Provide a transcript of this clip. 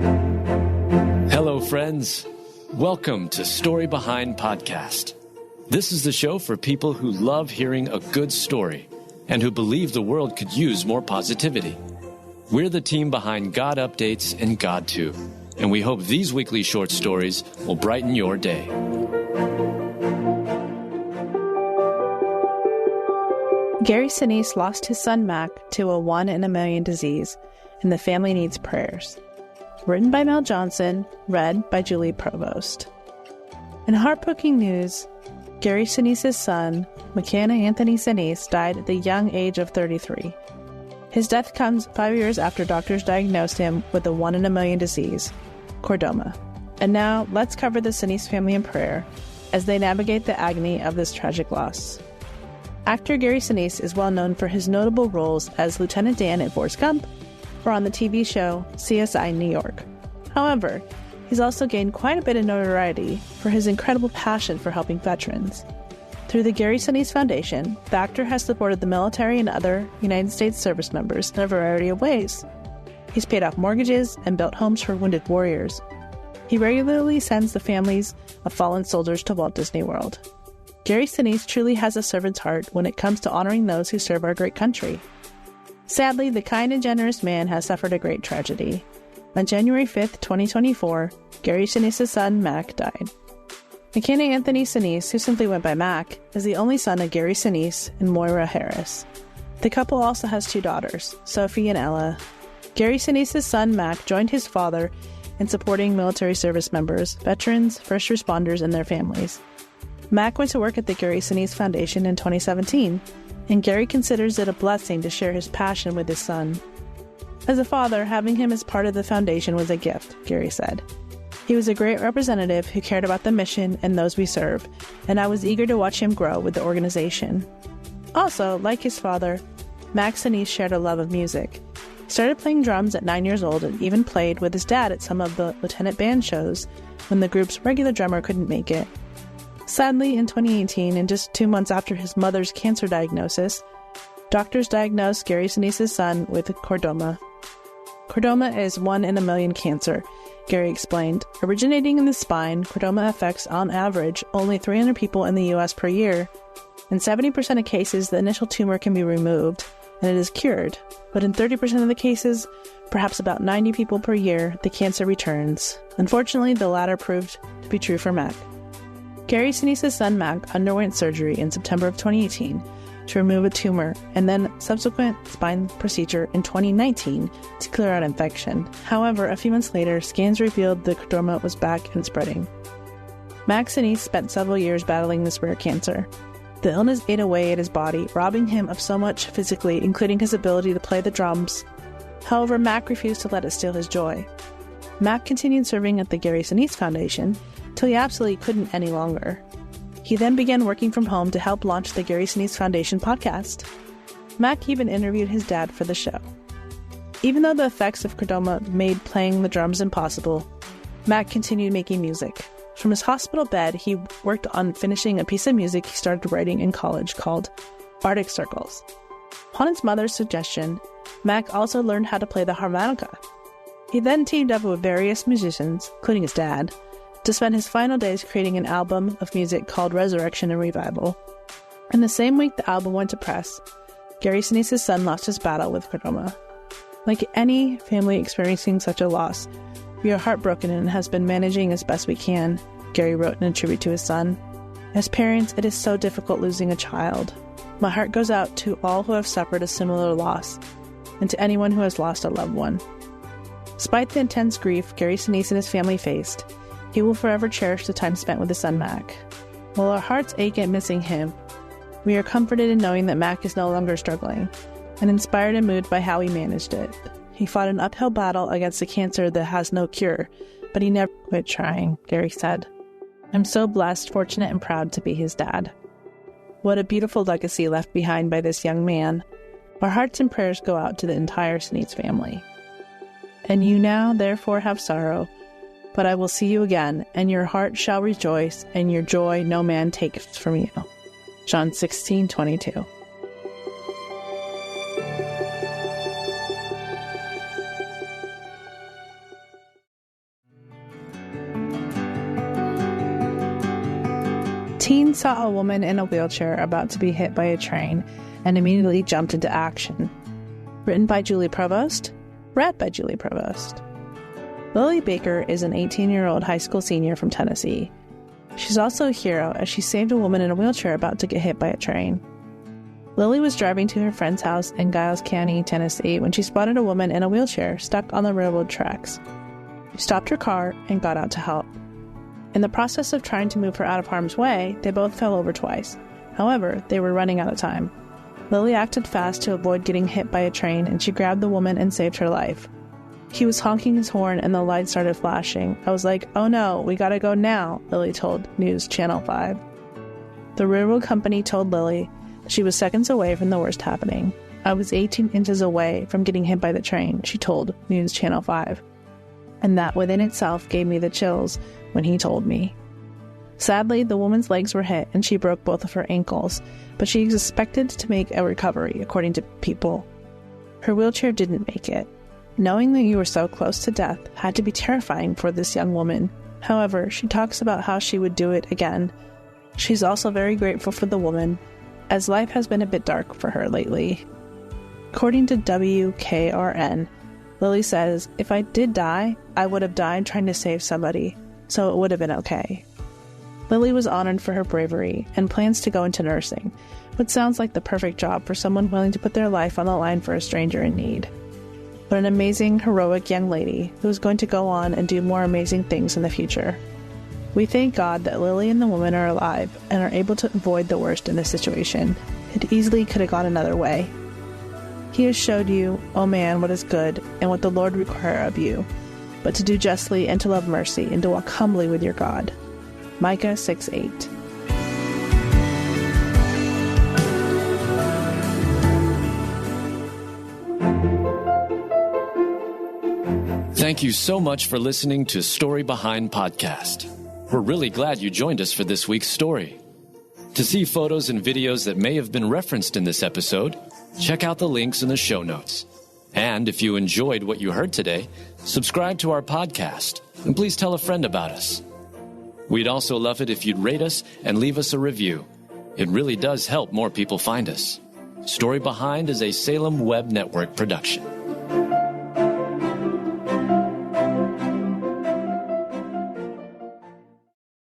Hello, friends. Welcome to Story Behind Podcast. This is the show for people who love hearing a good story and who believe the world could use more positivity. We're the team behind God Updates and God Too, and we hope these weekly short stories will brighten your day. Gary Sinise lost his son Mac to a 1 in a million disease, and the family needs prayers. Written by Mel Johnson, read by Julie Provost. In heartbreaking news, Gary Sinise's son, McKenna Anthony Sinise, died at the young age of 33. His death comes 5 years after doctors diagnosed him with a 1 in a million disease, chordoma. And now, let's cover the Sinise family in prayer as they navigate the agony of this tragic loss. Actor Gary Sinise is well known for his notable roles as Lieutenant Dan in Forrest Gump or on the TV show CSI New York. However, he's also gained quite a bit of notoriety for his incredible passion for helping veterans. Through the Gary Sinise Foundation, the actor has supported the military and other United States service members in a variety of ways. He's paid off mortgages and built homes for wounded warriors. He regularly sends the families of fallen soldiers to Walt Disney World. Gary Sinise truly has a servant's heart when it comes to honoring those who serve our great country. Sadly, the kind and generous man has suffered a great tragedy. On January 5th, 2024, Gary Sinise's son, Mac, died. McKenna Anthony Sinise, who simply went by Mac, is the only son of Gary Sinise and Moira Harris. The couple also has 2 daughters, Sophie and Ella. Gary Sinise's son, Mac, joined his father in supporting military service members, veterans, first responders, and their families. Mac went to work at the Gary Sinise Foundation in 2017, and Gary considers it a blessing to share his passion with his son. As a father, having him as part of the foundation was a gift, Gary said. He was a great representative who cared about the mission and those we serve, and I was eager to watch him grow with the organization. Also, like his father, Mac Sinise shared a love of music. He started playing drums at 9 years old and even played with his dad at some of the lieutenant band shows when the group's regular drummer couldn't make it. Sadly, in 2018, and just 2 months after his mother's cancer diagnosis, doctors diagnosed Gary Sinise's son with chordoma. Chordoma is 1 in a million cancer, Gary explained. Originating in the spine, chordoma affects, on average, only 300 people in the U.S. per year. In 70% of cases, the initial tumor can be removed, and it is cured. But in 30% of the cases, perhaps about 90 people per year, the cancer returns. Unfortunately, the latter proved to be true for Mac. Gary Sinise's son Mac underwent surgery in September of 2018 to remove a tumor and then subsequent spine procedure in 2019 to clear out infection. However, a few months later, scans revealed the chordoma was back and spreading. Mac Sinise spent several years battling this rare cancer. The illness ate away at his body, robbing him of so much physically, including his ability to play the drums. However, Mac refused to let it steal his joy. Mac continued serving at the Gary Sinise Foundation till he absolutely couldn't any longer. He then began working from home to help launch the Gary Sinise Foundation podcast. Mac even interviewed his dad for the show. Even though the effects of chordoma made playing the drums impossible, Mac continued making music. From his hospital bed, he worked on finishing a piece of music he started writing in college called Arctic Circles. Upon his mother's suggestion, Mac also learned how to play the harmonica. He then teamed up with various musicians, including his dad, to spend his final days creating an album of music called Resurrection and Revival. In the same week the album went to press, Gary Sinise's son lost his battle with chordoma. Like any family experiencing such a loss, we are heartbroken and has been managing as best we can, Gary wrote in a tribute to his son. As parents, it is so difficult losing a child. My heart goes out to all who have suffered a similar loss, and to anyone who has lost a loved one. Despite the intense grief Gary Sinise and his family faced, he will forever cherish the time spent with his son Mac. While our hearts ache at missing him, we are comforted in knowing that Mac is no longer struggling, and inspired and moved by how he managed it. He fought an uphill battle against a cancer that has no cure, but he never quit trying, Gary said. I'm so blessed, fortunate, and proud to be his dad. What a beautiful legacy left behind by this young man. Our hearts and prayers go out to the entire Sinise family. And you now, therefore, have sorrow, but I will see you again, and your heart shall rejoice, and your joy no man taketh from you. John 16:22. teen saw a woman in a wheelchair about to be hit by a train and immediately jumped into action. Written by Julie Provost, read by Julie Provost. Lily Baker is an 18-year-old high school senior from Tennessee. She's also a hero as she saved a woman in a wheelchair about to get hit by a train. Lily was driving to her friend's house in Giles County, Tennessee, when she spotted a woman in a wheelchair stuck on the railroad tracks. She stopped her car and got out to help. In the process of trying to move her out of harm's way, they both fell over twice. However, they were running out of time. Lily acted fast to avoid getting hit by a train, and she grabbed the woman and saved her life. He was honking his horn and the lights started flashing. I was like, "Oh no, we gotta go now," Lily told News Channel 5. The railroad company told Lily she was seconds away from the worst happening. "I was 18 inches away from getting hit by the train," she told News Channel 5. And that within itself gave me the chills when he told me. Sadly, the woman's legs were hit and she broke both of her ankles, but she is expected to make a recovery, according to People. Her wheelchair didn't make it. Knowing that you were so close to death had to be terrifying for this young woman. However, she talks about how she would do it again. She's also very grateful for the woman, as life has been a bit dark for her lately. According to WKRN, Lily says, "If I did die, I would have died trying to save somebody, so it would have been okay." Lily was honored for her bravery and plans to go into nursing, which sounds like the perfect job for someone willing to put their life on the line for a stranger in need. But an amazing, heroic young lady who is going to go on and do more amazing things in the future. We thank God that Lily and the woman are alive and are able to avoid the worst in this situation. It easily could have gone another way. He has showed you, O man, what is good and what the Lord require of you, but to do justly and to love mercy and to walk humbly with your God. Micah 6:8. Thank you so much for listening to Story Behind Podcast. We're really glad you joined us for this week's story. To see photos and videos that may have been referenced in this episode, check out the links in the show notes. And if you enjoyed what you heard today, subscribe to our podcast, and please tell a friend about us. We'd also love it if you'd rate us and leave us a review. It really does help more people find us. Story Behind is a Salem Web Network production.